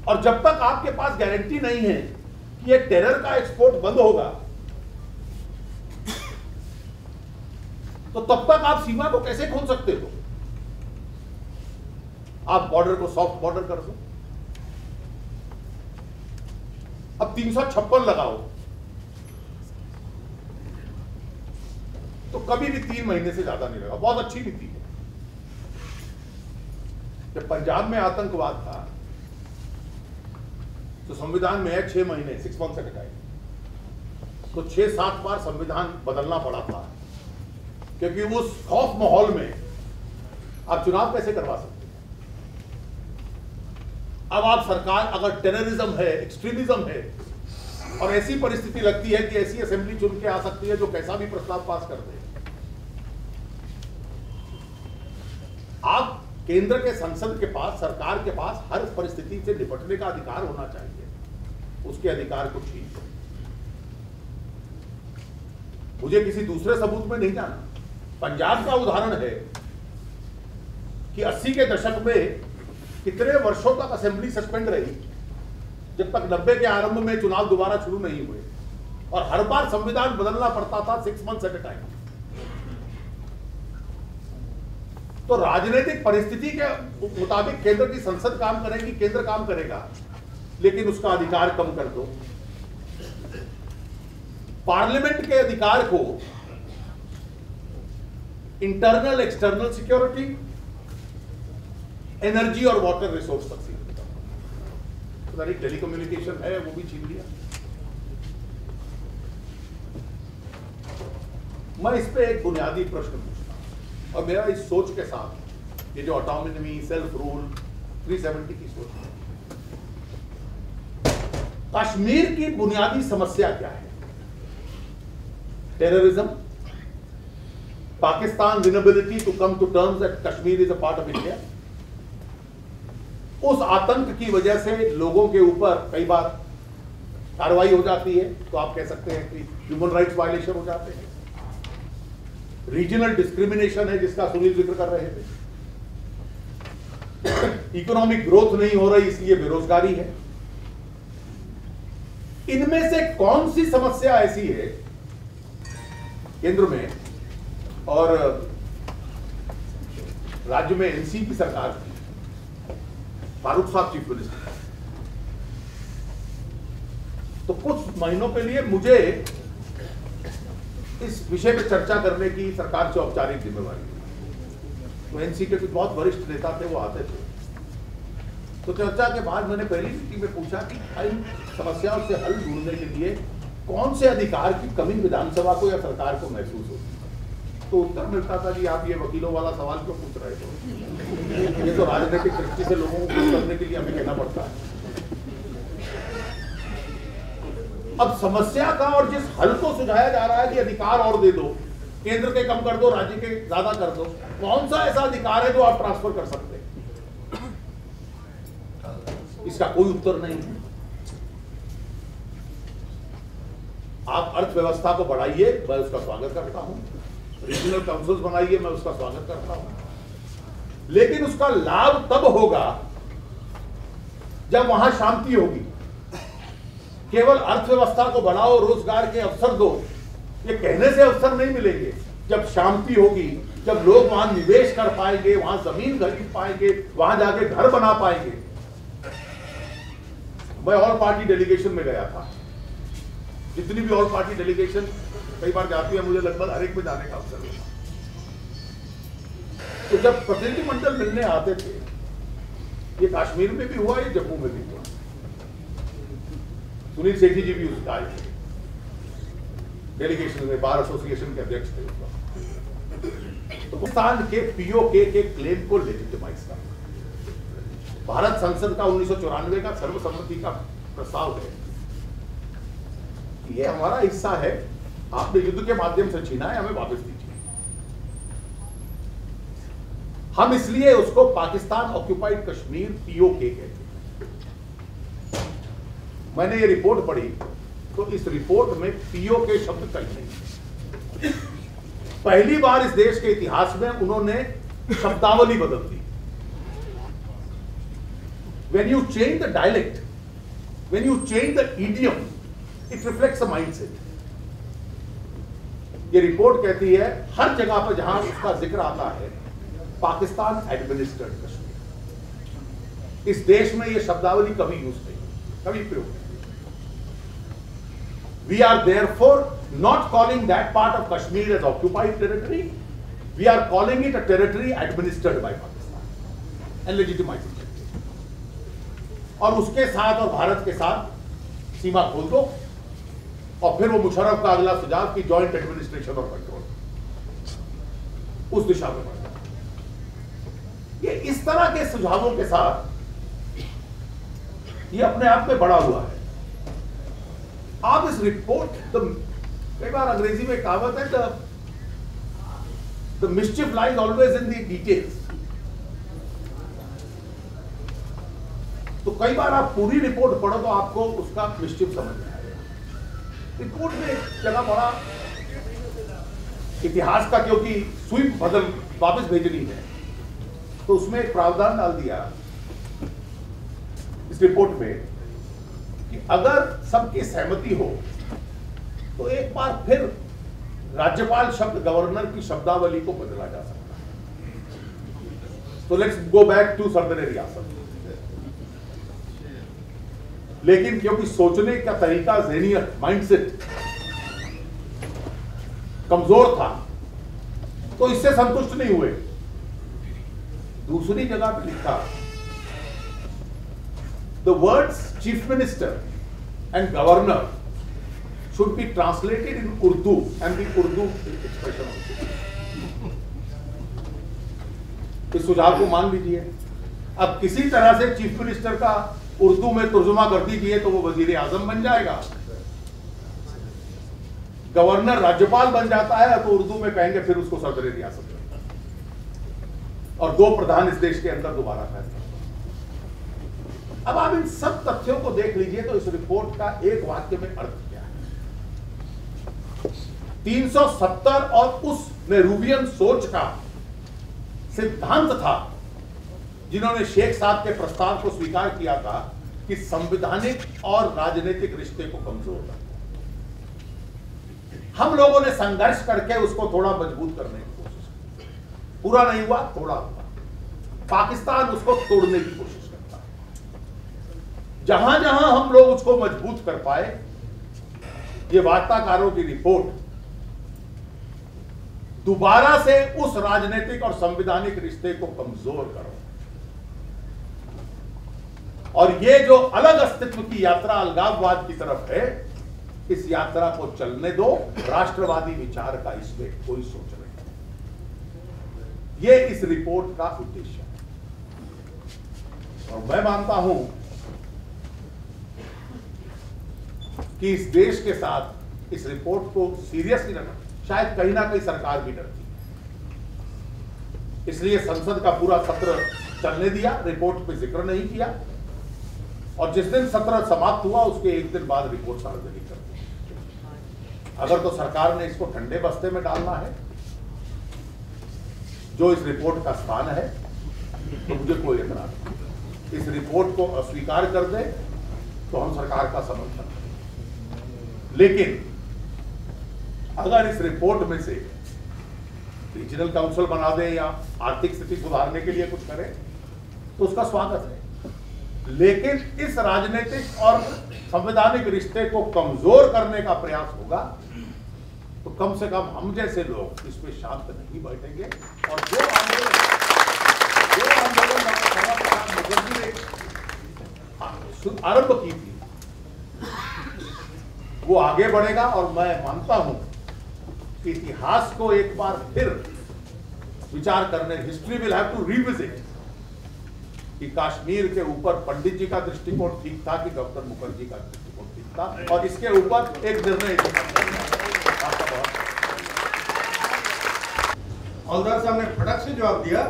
और जब तक आपके पास गारंटी नहीं है कि ये टेरर का एक्सपोर्ट बंद होगा, तो तब तक आप सीमा को कैसे खोल सकते हो? आप बॉर्डर को सॉफ्ट बॉर्डर कर दो, अब 356 लगाओ, तो कभी भी 3 महीने से ज्यादा नहीं लगा। बहुत अच्छी नीति है। जब पंजाब में आतंकवाद था तो संविधान में है 6 महीने, 6 मंथ्स अटकाए, तो 6-7 बार संविधान बदलना पड़ा था, क्योंकि उस खौफ माहौल में आप चुनाव कैसे करवा सकते? अब आप सरकार, अगर टेररिज्म है, एक्सट्रीमिज्म है, और ऐसी परिस्थिति लगती है कि ऐसी असेंबली चुन के आ सकती है जो कैसा भी प्रस्ताव पास कर दे, आप केंद्र के संसद के पास, सरकार के पास हर परिस्थिति से निपटने का अधिकार होना चाहिए। उसके अधिकार को छीन दो। मुझे किसी दूसरे सबूत में नहीं जाना। पंजाब का उदाहरण है कि 80 के दशक में कितने वर्षों तक असेंबली सस्पेंड रही, जब तक 90 के आरंभ में चुनाव दोबारा शुरू नहीं हुए, और हर बार संविधान बदलना पड़ता था 6 मंथ्स एट ए टाइम। तो राजनीतिक परिस्थिति के मुताबिक केंद्र की संसद काम करेगी, केंद्र काम करेगा, लेकिन उसका अधिकार कम कर दो। पार्लियामेंट के अधिकार को इंटरनल एक्सटर्नल सिक्योरिटी, एनर्जी और वाटर रिसोर्स तक सीमित कर दो। टेलीकम्युनिकेशन है वो भी छीन लिया। मैं इस पे एक बुनियादी प्रश्न पूछता हूं, और मेरा इस सोच के साथ, ये जो ऑटोनॉमी, सेल्फ रूल, 370 की सोच है, कश्मीर की बुनियादी समस्या क्या है? Terrorism, Pakistan inability to come to terms that Kashmir is a part of India. उस आतंक की वजह से लोगों के ऊपर कई बार कार्रवाई हो जाती है, तो आप कह सकते हैं कि ह्यूमन राइट्स वायलेशन हो जाते हैं। रीजनल डिस्क्रिमिनेशन है, जिसका सुनील जिक्र कर रहे थे। इकोनॉमिक ग्रोथ नहीं हो रही, इसलिए बेरोजगारी है। इनमें से कौन सी समस्या ऐसी है केंद्र में और राज्य में एनसी की सरकार थी, फारूक साहब चीफ मिनिस्टर, तो कुछ महीनों के लिए मुझे इस विषय में चर्चा करने की सरकार से औपचारिक जिम्मेवारी थी। तो एनसी के कुछ बहुत वरिष्ठ नेता थे, वो आते थे। तो चर्चा के बाद मैंने पहली मीटिंग में पूछा कि इन समस्याओं से हल ढूंढने के लिए कौन से अधिकार की कमी विधानसभा को या सरकार को महसूस होती है? तो उत्तर मिलता था कि आप ये वकीलों वाला सवाल क्यों पूछ रहे थे? ये तो राजनीतिक दृष्टि से लोगों को खुश करने के लिए हमें कहना पड़ता है। अब समस्या का और जिस हल को सुझाया जा रहा है कि अधिकार और दे दो, केंद्र के कम कर दो, राज्य के ज्यादा कर दो, कौन सा ऐसा अधिकार है जो आप ट्रांसफर कर सकते हैं? इसका कोई उत्तर नहीं है। आप अर्थव्यवस्था को बढ़ाइए, मैं उसका स्वागत करता हूं। रीजनल काउंसिल्स बनाइए, मैं उसका स्वागत करता हूं। लेकिन उसका लाभ तब होगा जब वहां शांति होगी। केवल अर्थव्यवस्था को बढ़ाओ, रोजगार के अवसर दो, ये कहने से अवसर नहीं मिलेंगे। जब शांति होगी, जब लोग वहां निवेश कर पाएंगे, वहां जमीन खरीद पाएंगे, वहां जाके घर बना पाएंगे। मैं ऑल पार्टी डेलीगेशन में गया था। जितनी भी ऑल पार्टी डेलीगेशन कई बार जाती है, मुझे लगभग हर एक में जाने का अवसर मिला। तो जब प्रतिनिधिमंडल मिलने आते थे, ये कश्मीर में भी हुआ, ये जम्मू में भी हुआ। सुनील सेठी जी भी उसका आए थे डेलीगेशन में, बार एसोसिएशन के अध्यक्ष थे उसका। तो पाकिस्तान के पीओके के क्लेम को लेजिटिमाइज करना। भारत संसद का 1994 का सर्वसम्मति का प्रस्ताव है, ये हमारा हिस्सा है, आपने युद्ध के माध्यम से छीना है, हमें वापस दीजिए। हम इसलिए उसको पाकिस्तान ऑक्यूपाइड कश्मीर पीओके कहते हैं। मैंने ये रिपोर्ट पढ़ी, तो इस रिपोर्ट में पीओके शब्द कहीं नहीं। पहली बार इस देश के इतिहास में उन्होंने शब्दावली बदल दी। when you change the dialect, when you change the idiom, it reflects a mindset. ये रिपोर्ट कहती है हर जगह पर जहां उसका जिक्र आता है पाकिस्तान एडमिनिस्ट्रेड कश्मीर, इस देश में ये शब्दावली कभी यूज नहीं, कभी प्रयोग नहीं। We are therefore not calling that part of Kashmir as occupied territory. We are calling it a territory administered by Pakistan and legitimizing it. और उसके साथ और भारत के साथ सीमा खोल दो, और फिर वो मुशर्रफ का अगला सुझाव कि जॉइंट एडमिनिस्ट्रेशन और कंट्रोल, उस दिशा में बढ़ जाए। ये इस तरह के सुझावों के साथ ये अपने आप में बड़ा हुआ है। आप इस रिपोर्ट, कई बार अंग्रेजी में कहावत है, the mischief lies always in the details. तो कई बार आप पूरी रिपोर्ट पढ़ो तो आपको उसका मिस्चिफ समझ में आएगा। रिपोर्ट में एक जगह बड़ा इतिहास का, क्योंकि सुई बदल वापस भेजनी है, तो उसमें एक प्रावधान डाल दिया इस रिपोर्ट में कि अगर सबकी सहमति हो तो एक बार फिर राज्यपाल शब्द गवर्नर की शब्दावली को बदला जा सकता है। तो लेट्स गो बैक टू सर्दन रियासत। लेकिन क्योंकि सोचने का तरीका, ज़हनियत, माइंडसेट कमजोर था, तो इससे संतुष्ट नहीं हुए। दूसरी जगह पे लिखा, the words chief minister and governor should be translated in Urdu and the Urdu expression also. इस सुझाव को मान लीजिए। अब किसी तरह से चीफ मिनिस्टर का उर्दू में तर्जुमा कर दीजिए तो वो वजीर आजम बन जाएगा। गवर्नर राज्यपाल बन जाता है तो उर्दू में कहेंगे फिर उसको सदर रियासत, और दो प्रधान इस देश के अंदर दोबारा फैसला। अब आप इन सब तथ्यों को देख लीजिए तो इस रिपोर्ट का एक वाक्य में अर्थ क्या है। 370 और उस नेहरूवियन सोच का सिद्धांत था जिन्होंने शेख साहब के प्रस्ताव को स्वीकार किया था कि संवैधानिक और राजनीतिक रिश्ते को कमजोर करना। हम लोगों ने संघर्ष करके उसको थोड़ा मजबूत करने की कोशिश की, पूरा नहीं हुआ, थोड़ा हुआ। पाकिस्तान उसको तोड़ने की कोशिश करता है। जहां जहां हम लोग उसको मजबूत कर पाए, ये वार्ताकारों की रिपोर्ट दोबारा से उस राजनीतिक और संवैधानिक रिश्ते को कमजोर करो, और ये जो अलग अस्तित्व की यात्रा अलगाववाद की तरफ है, इस यात्रा को चलने दो। राष्ट्रवादी विचार का इसमें कोई सोच नहीं। ये इस रिपोर्ट का उद्देश्य है, और मैं मानता हूं कि इस देश के साथ इस रिपोर्ट को सीरियसली लेना, शायद कहीं ना कहीं सरकार भी डरती, इसलिए संसद का पूरा सत्र चलने दिया, रिपोर्ट पे जिक्र नहीं किया, और जिस दिन सत्र समाप्त हुआ उसके एक दिन बाद रिपोर्ट सार्वजनिक कर दी। अगर तो सरकार ने इसको ठंडे बस्ते में डालना है, जो इस रिपोर्ट का स्थान है, तो मुझे कोई एतराज नहीं। इस रिपोर्ट को अस्वीकार कर दे तो हम सरकार का समर्थन करें, लेकिन अगर इस रिपोर्ट में से रीजनल काउंसिल बना दे या आर्थिक स्थिति सुधारने के लिए कुछ करे तो उसका स्वागत है, लेकिन इस राजनीतिक और संवैधानिक रिश्ते को कमजोर करने का प्रयास होगा तो कम से कम हम जैसे लोग इस पे शांत नहीं बैठेंगे। और जो आंदोलन डॉक्टर श्यामा प्रसाद मुखर्जी ने आरंभ की थी वो आगे बढ़ेगा, और मैं मानता हूं कि इतिहास को एक बार फिर विचार करने, history will have to revisit कि कश्मीर के ऊपर पंडित जी का दृष्टिकोण ठीक था कि डॉक्टर मुखर्जी का दृष्टिकोण ठीक था, और इसके ऊपर एक निर्णय। हवलदार साहब ने फटक से जवाब दिया,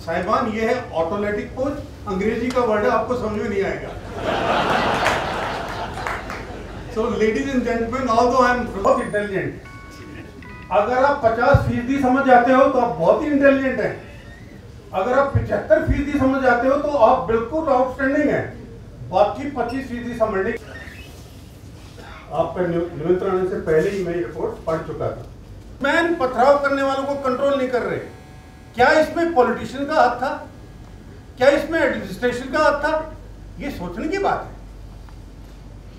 साहिबान ये है ऑटोमेटिक पोज, अंग्रेजी का वर्ड है, आपको समझ में नहीं आएगा। So ladies and gentleman, although I am बहुत इंटेलिजेंट, अगर आप 50% समझ जाते हो तो आप बहुत ही इंटेलिजेंट हैं। अगर आप 75% समझ जाते हो तो आप बिल्कुल आउटस्टैंडिंग है। बाकी 25% समझने, आपका निमंत्रण आने से पहले ही मैं ये रिपोर्ट पढ़ चुका था। मैन पथराव करने वालों को कंट्रोल नहीं कर रहे। क्या इसमें पॉलिटिशियन का हाथ था? क्या इसमें एडमिनिस्ट्रेशन का हाथ था? ये सोचने की बात है।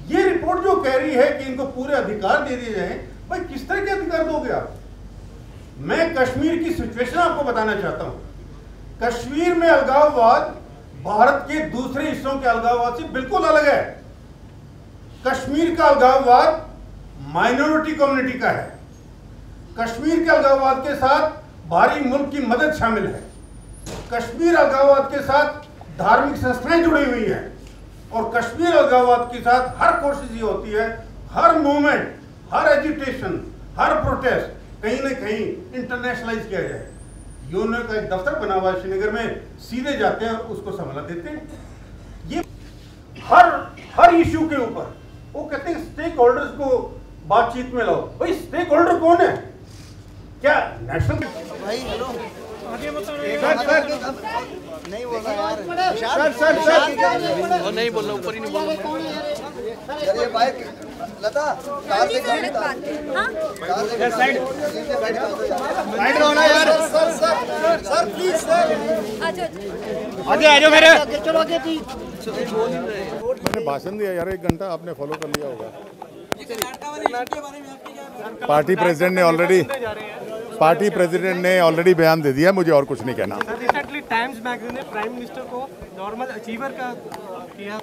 ये रिपोर्ट जो कह रही है कि इनको पूरे अधिकार दे दिए जाएं, भाई किस तरह के अधिकार दोगे आप? मैं कश्मीर की सिचुएशन आपको बताना चाहता हूं। कश्मीर में अलगाववाद भारत के दूसरे हिस्सों के अलगाववाद से बिल्कुल अलग है। कश्मीर का अलगाववाद माइनॉरिटी कम्युनिटी का है। कश्मीर के अलगाववाद के साथ बाहरी मुल्क की मदद शामिल है। कश्मीर अलगाववाद के साथ धार्मिक संस्थाएं जुड़ी हुई हैं। और कश्मीर अलगाववाद के साथ हर कोशिश ये होती है, हर मूवमेंट, हर एजिटेशन, हर प्रोटेस्ट कहीं ना कहीं इंटरनेशनलाइज किया जाए। यूएनओ का एक दफ्तर बना हुआ है श्रीनगर में, सीधे जाते हैं और उसको संभाला देते हैं। ये हर इश्यू के ऊपर वो कहते हैं स्टेक होल्डर्स को बातचीत में लाओ। भाई स्टेक होल्डर कौन है? क्या नेशनल भाई हेलो आगे बताओ। नहीं बोल रहा यार। और नहीं बोल रहा, ऊपर ही नहीं बोल रहा। अरे भाई लता कार से साइड होना यार। सर प्लीज सर आगे आ जाओ मेरे। चलो आगे जी। मैंने भाषण दिया यार, 1 घंटा आपने फॉलो कर लिया होगा। पार्टी प्रेसिडेंट ने ऑलरेडी बयान दे दिया, मुझे और कुछ नहीं कहना। रिसेंटली टाइम्स मैगजीन ने प्राइम मिनिस्टर को नॉर्मल अचीवर का किया।